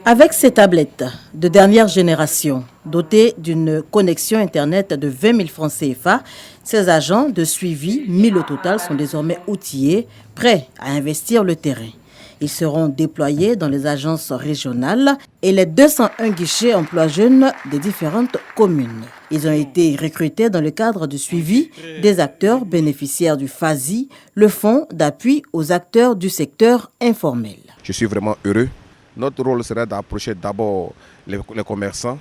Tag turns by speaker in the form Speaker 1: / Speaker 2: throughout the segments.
Speaker 1: Avec ces tablettes de dernière génération, dotées d'une connexion Internet de 20 000 francs CFA, ces agents de suivi, 1000 au total, sont désormais outillés, prêts à investir le terrain. Ils seront déployés dans les agences régionales et les 201 guichets emploi jeunes des différentes communes. Ils ont été recrutés dans le cadre du suivi des acteurs bénéficiaires du FASI, le fonds d'appui aux acteurs du secteur informel.
Speaker 2: Je suis vraiment heureux. Notre rôle serait d'approcher d'abord les commerçants,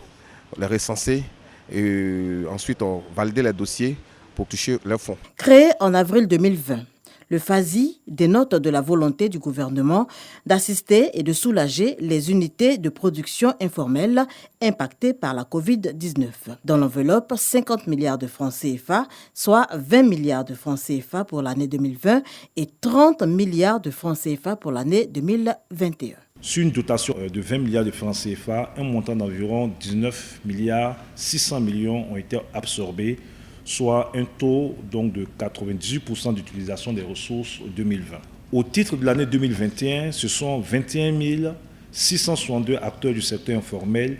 Speaker 2: les recenser et ensuite valider les dossiers pour toucher leurs fonds.
Speaker 1: Créé en avril 2020, le FASI dénote de la volonté du gouvernement d'assister et de soulager les unités de production informelle impactées par la Covid-19. Dans l'enveloppe, 50 milliards de francs CFA, soit 20 milliards de francs CFA pour l'année 2020 et 30 milliards de francs CFA pour l'année 2021.
Speaker 3: Sur une dotation de 20 milliards de francs CFA, un montant d'environ 19 milliards 600 millions ont été absorbés, soit un taux donc de 98% d'utilisation des ressources en 2020. Au titre de l'année 2021, ce sont 21 662 acteurs du secteur informel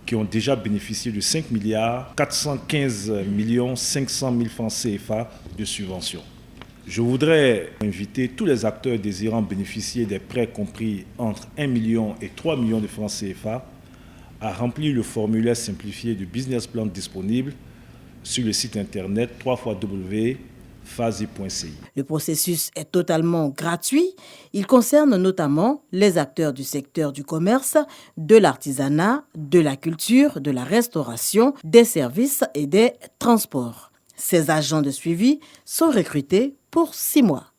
Speaker 3: qui ont déjà bénéficié de 5 milliards 415 millions 500 000 francs CFA de subventions. Je voudrais inviter tous les acteurs désirant bénéficier des prêts compris entre 1 million et 3 millions de francs CFA à remplir le formulaire simplifié du business plan disponible sur le site internet www.fasi.ci.
Speaker 1: Le processus est totalement gratuit. Il concerne notamment les acteurs du secteur du commerce, de l'artisanat, de la culture, de la restauration, des services et des transports. Ces agents de suivi sont recrutés pour 6 mois.